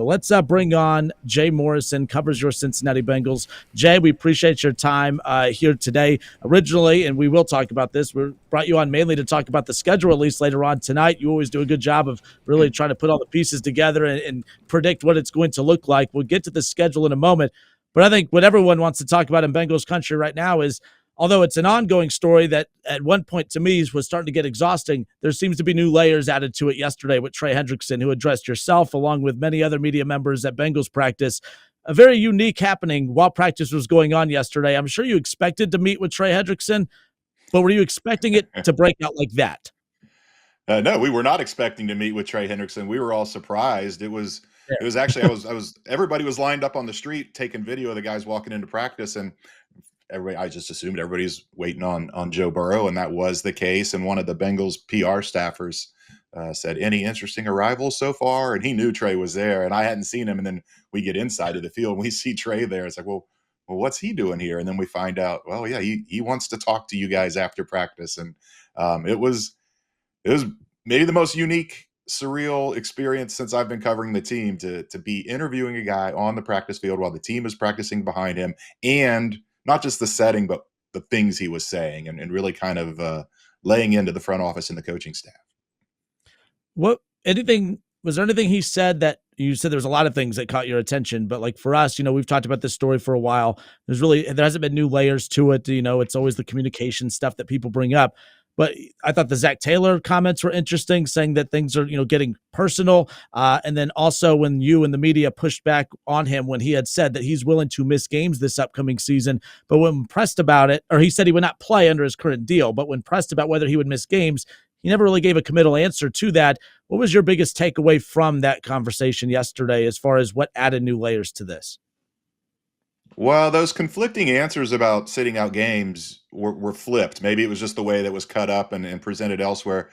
let's bring on Jay Morrison, covers your Cincinnati Bengals. Jay, we appreciate your time here today. Originally, and we will talk about this, we brought you on mainly to talk about the schedule release later on tonight. You always do a good job of really trying to put all the pieces together and predict what it's going to look like. We'll get to the schedule in a moment. But I think what everyone wants to talk about in Bengals country right now is, although it's an ongoing story that at one point to me was starting to get exhausting, there seems to be new layers added to it yesterday with Trey Hendrickson, who addressed yourself along with many other media members at Bengals practice. A very unique happening while practice was going on yesterday. I'm sure you expected to meet with Trey Hendrickson, but were you expecting it to break out like that? No, we were not expecting to meet with Trey Hendrickson. We were all surprised. It was actually everybody was lined up on the street taking video of the guys walking into practice, and I just assumed everybody's waiting on Joe Burrow, and that was the case. And one of the Bengals PR staffers said, "Any interesting arrivals so far?" And he knew Trey was there, and I hadn't seen him. And then we get inside of the field, and we see Trey there. It's like, well, what's he doing here? And then we find out, well, yeah, he wants to talk to you guys after practice, and it was maybe the most unique, surreal experience since I've been covering the team to be interviewing a guy on the practice field while the team is practicing behind him, and not just the setting, but the things he was saying, and really kind of laying into the front office and the coaching staff. Was there anything he said that you said? There was a lot of things that caught your attention, but like for us, we've talked about this story for a while. There hasn't been new layers to it. It's always the communication stuff that people bring up. But I thought the Zac Taylor comments were interesting, saying that things are, getting personal. And then also when you and the media pushed back on him when he had said that he's willing to miss games this upcoming season. But when pressed about it, or he said he would not play under his current deal, but when pressed about whether he would miss games, he never really gave a committal answer to that. What was your biggest takeaway from that conversation yesterday as far as what added new layers to this? Well, those conflicting answers about sitting out games were flipped. Maybe it was just the way that was cut up and presented elsewhere.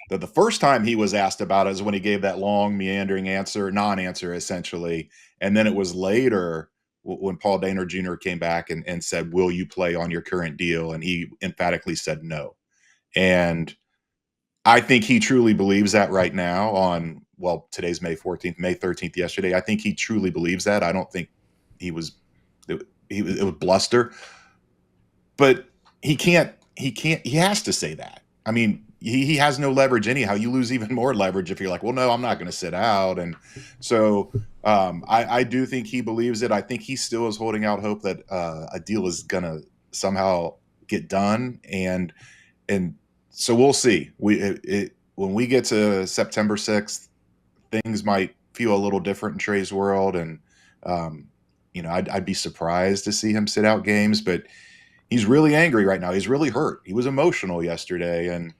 The first time he was asked about it is when he gave that long, meandering answer, non-answer, essentially. And then it was later when Paul Dehner Jr. came back and said, "Will you play on your current deal?" And he emphatically said no. And I think he truly believes that right now today's May 14th, May 13th yesterday. I think he truly believes that. I don't think it was bluster, but he has to say that. I mean, he has no leverage anyhow. You lose even more leverage if you're like, well, no, I'm not going to sit out. And so I do think he believes it. I think he still is holding out hope that a deal is going to somehow get done. And so we'll see. When we get to September 6th, things might feel a little different in Trey's world. And, I'd be surprised to see him sit out games, but he's really angry right now. He's really hurt. He was emotional yesterday. And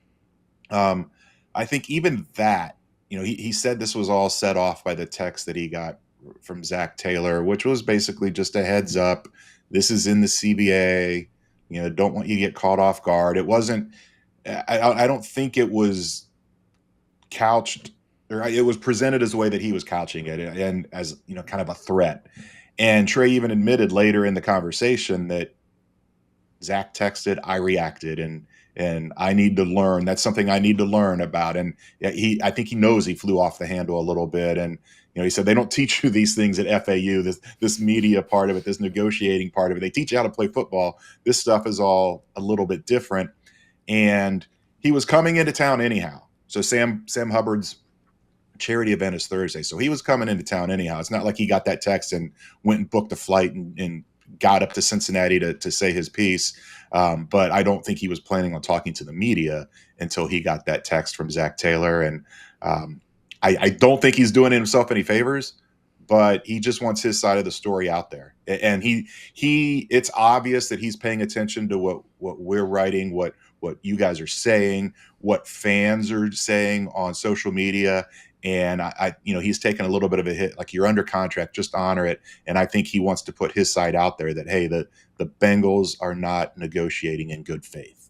I think even that, he said this was all set off by the text that he got from Zac Taylor, which was basically just a heads up. This is in the CBA. Don't want you to get caught off guard. It wasn't, I don't think it was couched, or it was presented as the way that he was couching it, and as, kind of a threat. And Trey even admitted later in the conversation that Zac texted, "I reacted, and I need to learn. That's something I need to learn about." And I think he knows he flew off the handle a little bit. And he said they don't teach you these things at FAU. This media part of it, this negotiating part of it. They teach you how to play football. This stuff is all a little bit different. And he was coming into town anyhow. So Sam Hubbard's charity event is Thursday, so he was coming into town anyhow. It's not like he got that text and went and booked a flight and got up to Cincinnati to say his piece. But I don't think he was planning on talking to the media until he got that text from Zac Taylor. And I don't think he's doing himself any favors, but he just wants his side of the story out there. And it's obvious that he's paying attention to what we're writing, what you guys are saying, what fans are saying on social media. And he's taken a little bit of a hit. Like, you're under contract, just honor it. And I think he wants to put his side out there that, hey, the Bengals are not negotiating in good faith.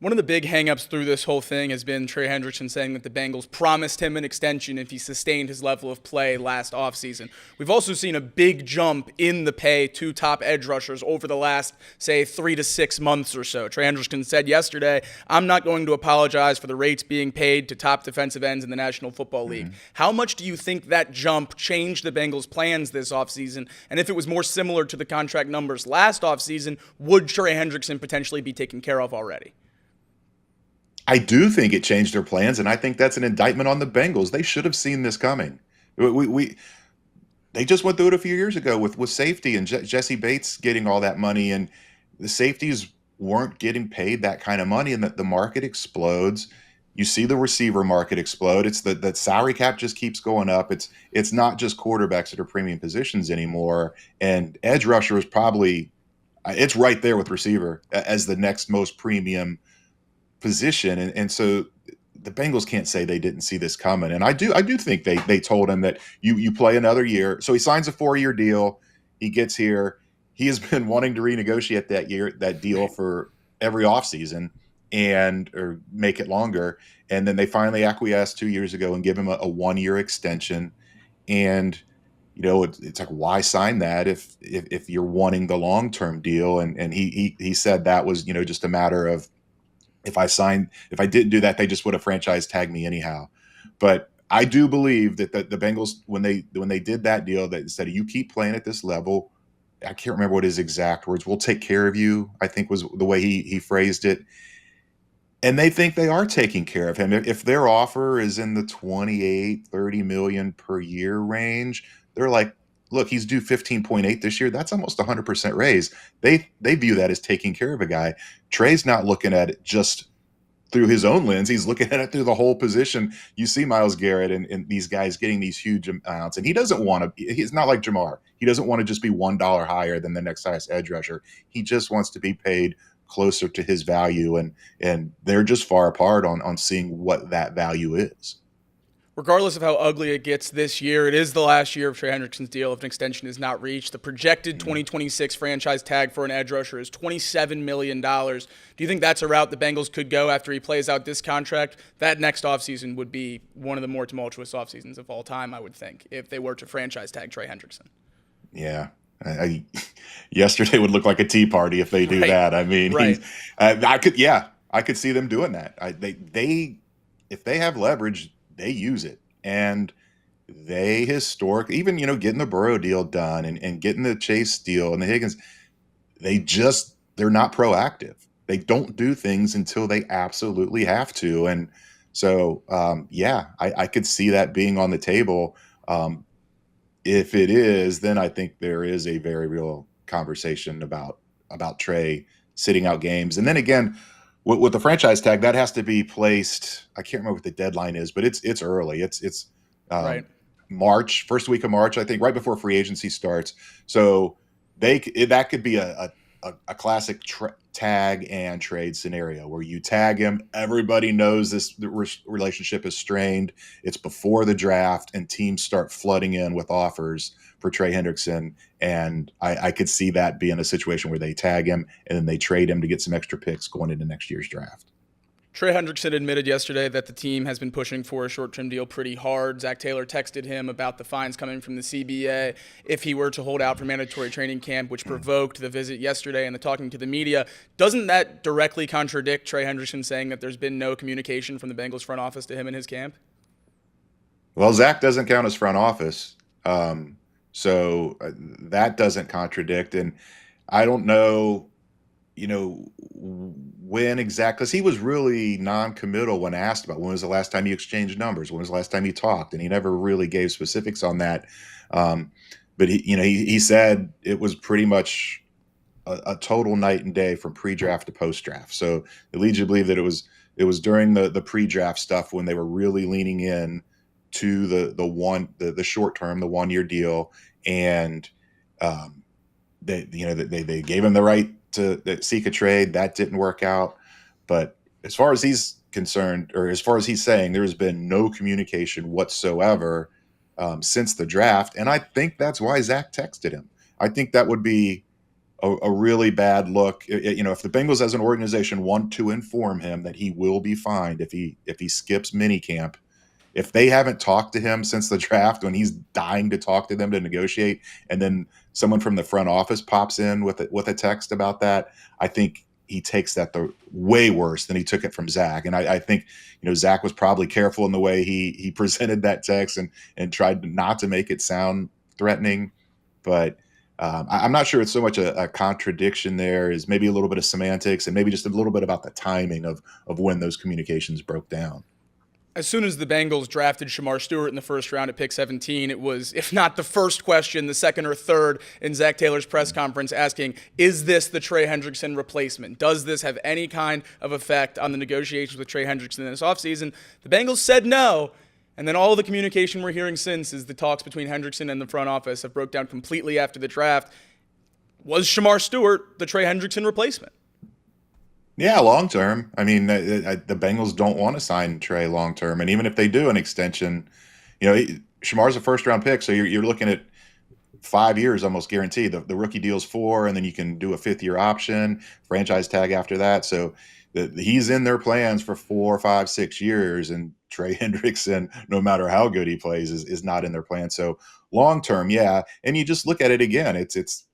One of the big hangups through this whole thing has been Trey Hendrickson saying that the Bengals promised him an extension if he sustained his level of play last offseason. We've also seen a big jump in the pay to top edge rushers over the last, say, 3 to 6 months or so. Trey Hendrickson said yesterday, I'm not going to apologize for the rates being paid to top defensive ends in the National Football League. How much do you think that jump changed the Bengals' plans this offseason? And if it was more similar to the contract numbers last offseason, would Trey Hendrickson potentially be taken care of already? I do think it changed their plans, and I think that's an indictment on the Bengals. They should have seen this coming. We they just went through it a few years ago with safety and Jesse Bates getting all that money, and the safeties weren't getting paid that kind of money, and that the market explodes. You see the receiver market explode. It's the salary cap just keeps going up. It's not just quarterbacks that are premium positions anymore, and edge rusher is probably it's right there with receiver as the next most premium position, and so the Bengals can't say they didn't see this coming. And I do think they told him that you play another year. So he signs a 4-year deal. He gets here. He has been wanting to renegotiate that deal for every offseason and or make it longer. And then they finally acquiesced 2 years ago and give him a 1-year extension. And it's like, why sign that if you're wanting the long-term deal? And he said that was just a matter of, if I didn't do that, they just would have franchise tagged me anyhow. But I do believe that the Bengals, when they did that deal, that said, you keep playing at this level, I can't remember what his exact words, we'll take care of you, I think was the way he phrased it. And they think they are taking care of him. If their offer is in the 28, 30 million per year range, they're like, look, he's due 15.8 this year. That's almost 100% raise. They view that as taking care of a guy. Trey's not looking at it just through his own lens. He's looking at it through the whole position. You see Myles Garrett and these guys getting these huge amounts, and he doesn't want to. He's not like Jamar. He doesn't want to just be $1 higher than the next highest edge rusher. He just wants to be paid closer to his value, and they're just far apart on seeing what that value is. Regardless of how ugly it gets this year, it is the last year of Trey Hendrickson's deal if an extension is not reached. The projected 2026 franchise tag for an edge rusher is $27 million. Do you think that's a route the Bengals could go after he plays out this contract? That next offseason would be one of the more tumultuous offseasons of all time, I would think, if they were to franchise tag Trey Hendrickson. Yeah. Yesterday would look like a tea party if they do that. I mean, right. I could see them doing that. If they have leverage, they use it. And they historically, even, getting the Burrow deal done and getting the Chase deal and the Higgins, they're not proactive. They don't do things until they absolutely have to. And so, I could see that being on the table. If it is, then I think there is a very real conversation about Trey sitting out games. And then again, with the franchise tag, that has to be placed. I can't remember what the deadline is, but it's early. It's right. March, first week of March, I think, right before free agency starts. So that could be a classic tag and trade scenario where you tag him. Everybody knows the relationship is strained. It's before the draft, and teams start flooding in with offers for Trey Hendrickson. And I could see that being a situation where they tag him and then they trade him to get some extra picks going into next year's draft. Trey Hendrickson admitted yesterday that the team has been pushing for a short-term deal pretty hard. Zac Taylor texted him about the fines coming from the CBA if he were to hold out for mandatory training camp, which provoked the visit yesterday and the talking to the media. Doesn't that directly contradict Trey Hendrickson saying that there's been no communication from the Bengals front office to him and his camp? Well, Zach doesn't count as front office. So that doesn't contradict. And I don't know, when exactly, because he was really non-committal when asked about when was the last time you exchanged numbers, when was the last time you talked, and he never really gave specifics on that. But he said it was pretty much a total night and day from pre-draft to post-draft. So it leads you to believe that it was during the pre-draft stuff when they were really leaning in to the short term, the 1-year deal, and they gave him the right to seek a trade. That didn't work out. But as far as he's concerned, or as far as he's saying, there has been no communication whatsoever since the draft. And I think that's why Zach texted him. I think that would be a really bad look. If the Bengals as an organization want to inform him that he will be fined if he skips minicamp, if they haven't talked to him since the draft when he's dying to talk to them to negotiate, and then someone from the front office pops in with a text about that, I think he takes that the way worse than he took it from Zac. And I think, Zac was probably careful in the way he presented that text and tried not to make it sound threatening. But I'm not sure it's so much a contradiction there, is maybe a little bit of semantics and maybe just a little bit about the timing of when those communications broke down. As soon as the Bengals drafted Shamar Stewart in the first round at pick 17, it was, if not the first question, the second or third in Zac Taylor's press conference asking, is this the Trey Hendrickson replacement? Does this have any kind of effect on the negotiations with Trey Hendrickson in this offseason? The Bengals said no. And then all the communication we're hearing since is the talks between Hendrickson and the front office have broke down completely after the draft. Was Shamar Stewart the Trey Hendrickson replacement? Yeah, long term. I mean, the Bengals don't want to sign Trey long term, and even if they do an extension, Shamar's a first round pick, so you're looking at 5 years almost guaranteed. The rookie deal's 4, and then you can do a 5th-year option, franchise tag after that. So he's in their plans for 4, 5, 6 years, and Trey Hendrickson, no matter how good he plays, is not in their plan. So long term, yeah. And you just look at it again. It's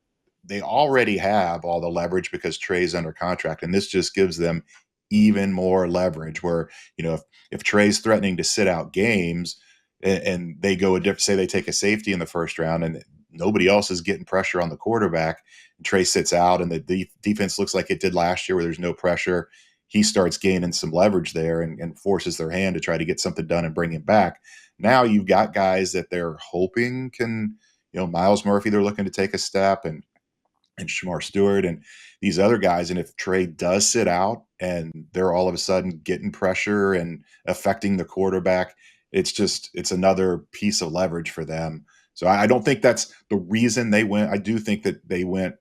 they already have all the leverage because Trey's under contract, and this just gives them even more leverage. Where if Trey's threatening to sit out games, and they go say they take a safety in the first round, and nobody else is getting pressure on the quarterback, and Trey sits out, and the defense looks like it did last year, where there's no pressure, he starts gaining some leverage there and forces their hand to try to get something done and bring him back. Now you've got guys that they're hoping can, Miles Murphy, they're looking to take a step, and Shamar Stewart and these other guys. And if Trey does sit out and they're all of a sudden getting pressure and affecting the quarterback, it's another piece of leverage for them. So I don't think that's the reason they went. I do think that they went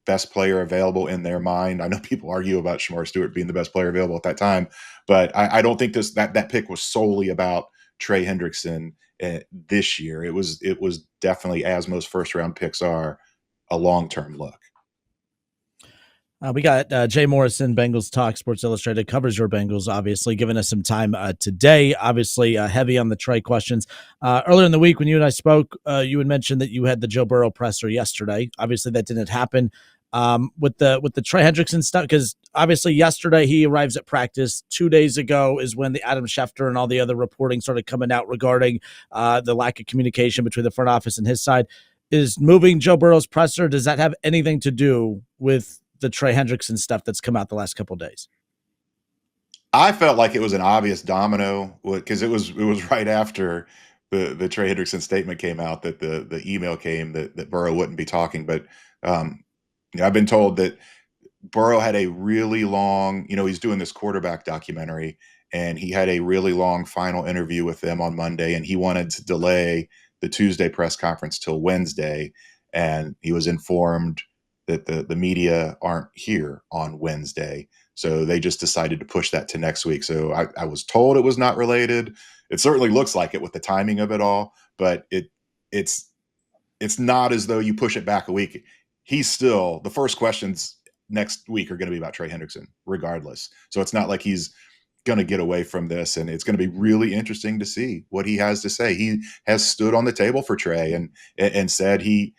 best player available in their mind. I know people argue about Shamar Stewart being the best player available at that time, but I don't think that pick was solely about Trey Hendrickson this year. It was definitely, as most first round picks are, a long-term look. We got Jay Morrison, Bengals Talk, Sports Illustrated, covers your Bengals, obviously, giving us some time today, obviously heavy on the Trey questions. Earlier in the week when you and I spoke, you had mentioned that you had the Joe Burrow presser yesterday. Obviously, that didn't happen with the Trey Hendrickson stuff, because obviously yesterday he arrives at practice. 2 days ago is when the Adam Schefter and all the other reporting started coming out regarding the lack of communication between the front office and his side. Is moving Joe Burrow's presser, does that have anything to do with the Trey Hendrickson stuff that's come out the last couple of days? I felt like it was an obvious domino, because it was right after the Trey Hendrickson statement came out that the email came that Burrow wouldn't be talking. But I've been told that Burrow had a really long, he's doing this quarterback documentary, and he had a really long final interview with them on Monday, and he wanted to delay the Tuesday press conference till Wednesday, and he was informed that the media aren't here on Wednesday. So they just decided to push that to next week. So I was told it was not related. It certainly looks like it with the timing of it all, but it's not as though you push it back a week. He's still, the first questions next week are going to be about Trey Hendrickson regardless. So it's not like he's going to get away from this, and it's going to be really interesting to see what he has to say. He has stood on the table for Trey and said he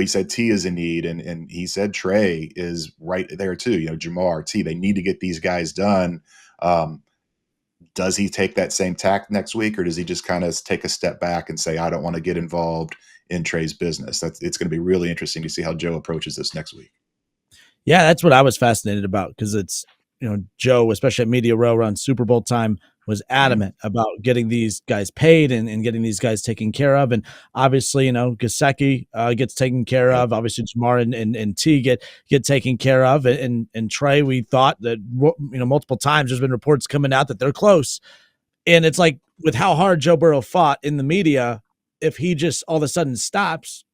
said T is in need, and he said Trey is right there too. Jamar, T, they need to get these guys done. Does he take that same tack next week, or does he just kind of take a step back and say, I don't want to get involved in Trey's business? It's going to be really interesting to see how Joe approaches this next week. Yeah, that's what I was fascinated about, because it's, Joe, especially at Media Row around Super Bowl time, was adamant about getting these guys paid and getting these guys taken care of. And obviously, Gesicki gets taken care of. Obviously, Jamar and T get taken care of. And Trey, we thought that, multiple times there's been reports coming out that they're close. And it's like, with how hard Joe Burrow fought in the media, if he just all of a sudden stops,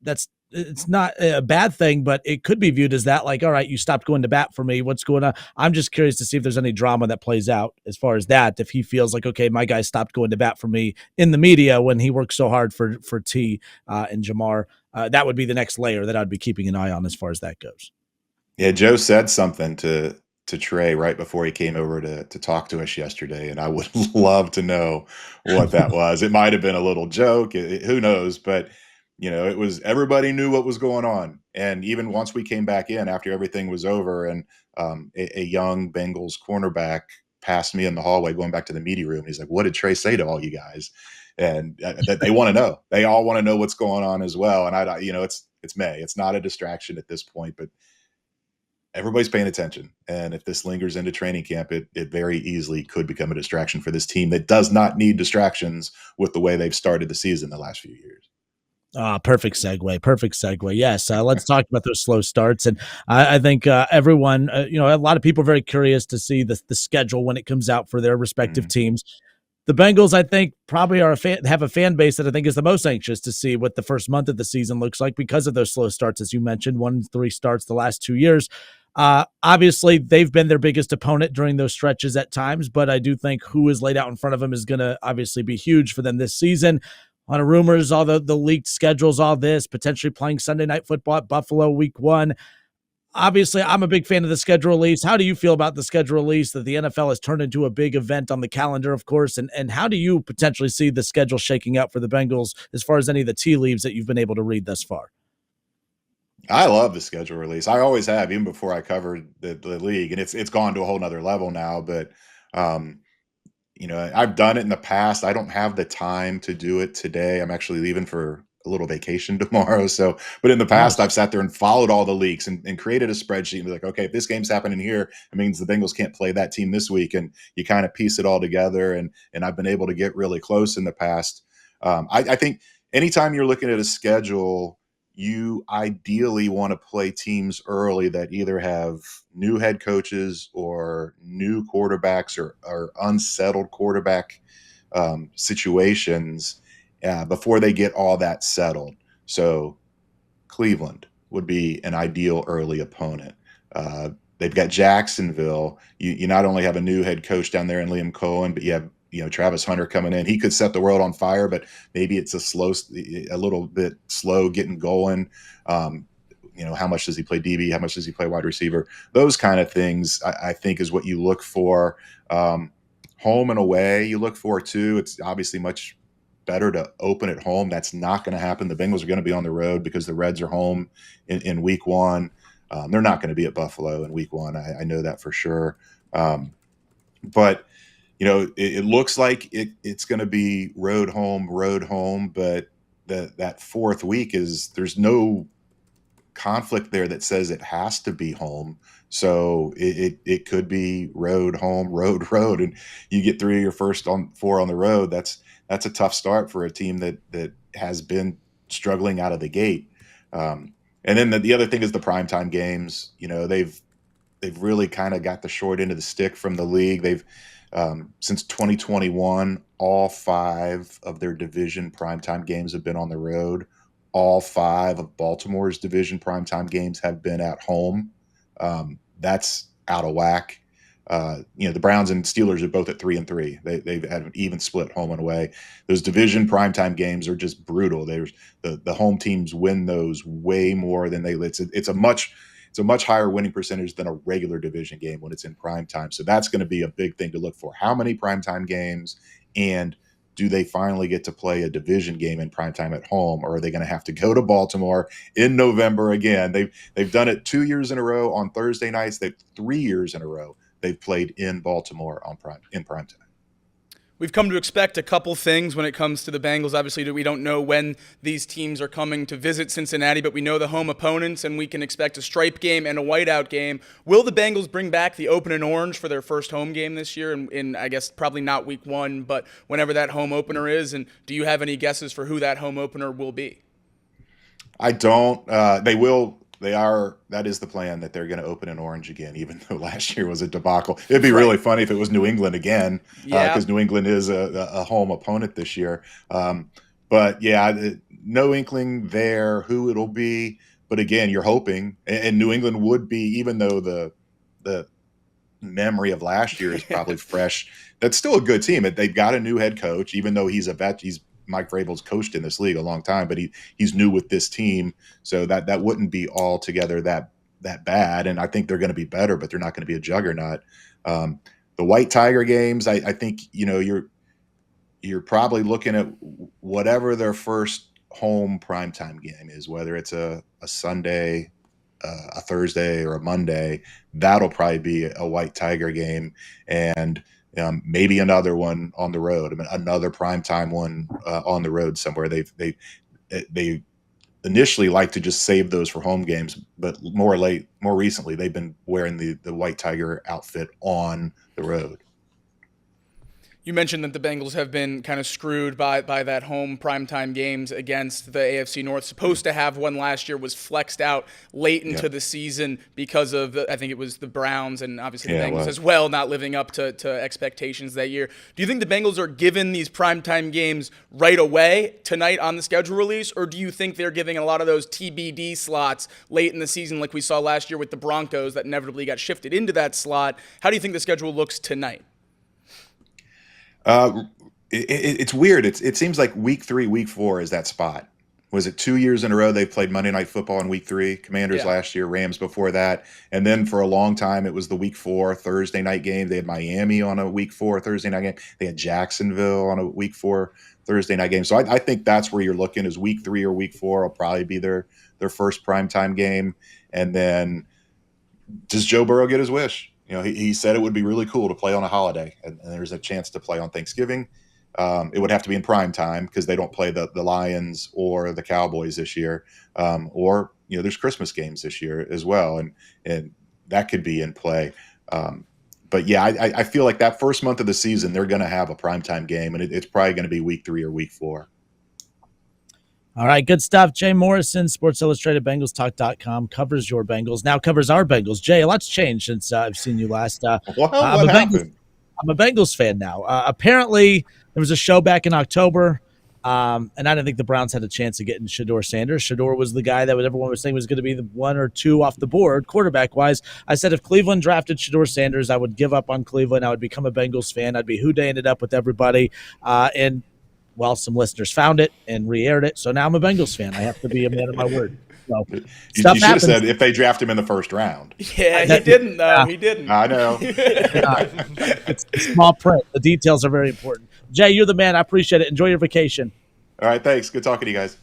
it's not a bad thing, but it could be viewed as that, like, all right, you stopped going to bat for me. What's going on? I'm just curious to see if there's any drama that plays out as far as that. If he feels like, okay, my guy stopped going to bat for me in the media when he worked so hard for T and Jamar, that would be the next layer that I'd be keeping an eye on as far as that goes. Yeah, Joe said something to Trey right before he came over to talk to us yesterday, and I would love to know what that was. It might have been a little joke, who knows? But it was everybody knew what was going on, and even once we came back in after everything was over, and a young Bengals cornerback passed me in the hallway going back to the media room. He's like, "What did Trey say to all you guys?" And that they want to know. They all want to know what's going on as well. And it's May. It's not a distraction at this point, but everybody's paying attention. And if this lingers into training camp, it very easily could become a distraction for this team that does not need distractions with the way they've started the season the last few years. Perfect segue. Perfect segue. Yes. Let's talk about those slow starts. And I think everyone, a lot of people are very curious to see the schedule when it comes out for their respective teams. The Bengals, I think, probably have a fan base that I think is the most anxious to see what the first month of the season looks like because of those slow starts, as you mentioned, 1-3 starts the last 2 years. Obviously, they've been their biggest opponent during those stretches at times, but I do think who is laid out in front of them is going to obviously be huge for them this season. A lot of rumors, all the leaked schedules, all this, potentially playing Sunday Night Football at Buffalo week 1. Obviously, I'm a big fan of the schedule release. How do you feel about the schedule release that the NFL has turned into a big event on the calendar, of course? And how do you potentially see the schedule shaking out for the Bengals as far as any of the tea leaves that you've been able to read thus far? I love the schedule release. I always have, even before I covered the league, and it's gone to a whole nother level now. But um, I've done it in the past. I don't have the time to do it today. I'm actually leaving for a little vacation tomorrow. So, but in the past, Nice. I've sat there and followed all the leaks and created a spreadsheet and be like, okay, if this game's happening here, it means the Bengals can't play that team this week. And you kind of piece it all together. And I've been able to get really close in the past. I think anytime you're looking at a schedule, you ideally want to play teams early that either have new head coaches or new quarterbacks or unsettled quarterback situations before they get all that settled. So Cleveland would be an ideal early opponent. They've got Jacksonville. You not only have a new head coach down there in Liam Cohen, but you have Travis Hunter coming in. He could set the world on fire, but maybe it's a little bit slow getting going. How much does he play DB? How much does he play wide receiver? Those kind of things, I think, is what you look for. Home and away, you look for too. It's obviously much better to open at home. That's not going to happen. The Bengals are going to be on the road because the Reds are home in week 1. They're not going to be at Buffalo in week 1. I know that for sure. But it looks like it's going to be road home. But that fourth week there's no conflict there that says it has to be home. So it could be road, home, road, and you get 3 of your first 4 on the road. That's a tough start for a team that has been struggling out of the gate. And then the other thing is the primetime games. They've really kind of got the short end of the stick from the league. They've since 2021, all 5 of their division primetime games have been on the road. All 5 of Baltimore's division primetime games have been at home. That's out of whack. The Browns and Steelers are both at 3-3. They've had an even split home and away. Those division primetime games are just brutal. The home teams win those way more than it's a much higher winning percentage than a regular division game when it's in prime time. So that's going to be a big thing to look for. How many primetime games, and do they finally get to play a division game in primetime at home, or are they going to have to go to Baltimore in November again? They've done it 2 years in a row on Thursday nights. 3 years in a row they've played in Baltimore in primetime. We've come to expect a couple things when it comes to the Bengals. Obviously, we don't know when these teams are coming to visit Cincinnati, but we know the home opponents, and we can expect a stripe game and a whiteout game. Will the Bengals bring back the open and orange for their first home game this year? In I guess probably not week 1, but whenever that home opener is. And do you have any guesses for who that home opener will be? I don't. They will. They are. That is the plan, that they're going to open in orange again, even though last year was a debacle. It'd be really funny if it was New England again, Yeah. because New England is a home opponent this year. But yeah, no inkling there who it'll be. But again, you're hoping, and New England would be, even though the memory of last year is probably fresh. That's still a good team. They've got a new head coach, even though he's a vet. He's Mike Vrabel's coached in this league a long time, but he's new with this team, so that wouldn't be altogether that that bad, and I think they're going to be better, but they're not going to be a juggernaut. The White Tiger games, I think you're probably looking at whatever their first home primetime game is, whether it's a Sunday, a Thursday, or a Monday. That'll probably be a White Tiger game, and maybe another one on the road. I mean, another primetime one on the road somewhere. They initially like to just save those for home games, but more recently they've been wearing the White Tiger outfit on the road. You mentioned that the Bengals have been kind of screwed by that home primetime games against the AFC North. Supposed to have one last year, was flexed out late into the season because of, I think it was the Browns and obviously the Bengals as well, not living up to expectations that year. Do you think the Bengals are given these primetime games right away tonight on the schedule release, or do you think they're giving a lot of those TBD slots late in the season like we saw last year with the Broncos that inevitably got shifted into that slot? How do you think the schedule looks tonight? It's weird. It seems like week 3, week 4 is that spot. Was it 2 years in a row they've played Monday Night Football in week 3? Commanders last year, Rams before that, and then for a long time it was the week 4 Thursday night game. They had Miami on a week 4 Thursday night game. They had Jacksonville on a week 4 Thursday night game. So I think that's where you're looking, is week 3 or week 4 will probably be their first primetime game. And then does Joe Burrow get his wish? He said it would be really cool to play on a holiday, and there's a chance to play on Thanksgiving. It would have to be in prime time because they don't play the Lions or the Cowboys this year. Or there's Christmas games this year as well, and that could be in play. But yeah, I feel like that first month of the season they're going to have a primetime game, and it's probably going to be week 3 or week 4. All right, good stuff. Jay Morrison, Sports Illustrated Bengals covers your Bengals, now covers our Bengals. Jay, a lot's changed since I've seen you last. What happened? I'm a Bengals fan now. Apparently, there was a show back in October, and I didn't think the Browns had a chance of getting Shedeur Sanders. Shedeur was the guy that everyone was saying was going to be the 1 or 2 off the board, quarterback-wise. I said if Cleveland drafted Shedeur Sanders, I would give up on Cleveland. I would become a Bengals fan. I'd be who-daying it up with everybody. Well, some listeners found it and re-aired it, so now I'm a Bengals fan. I have to be a man of my word. So, you should have said if they draft him in the first round. Yeah, he didn't, though. Yeah. He didn't. I know. It's small print. The details are very important. Jay, you're the man. I appreciate it. Enjoy your vacation. All right, thanks. Good talking to you guys.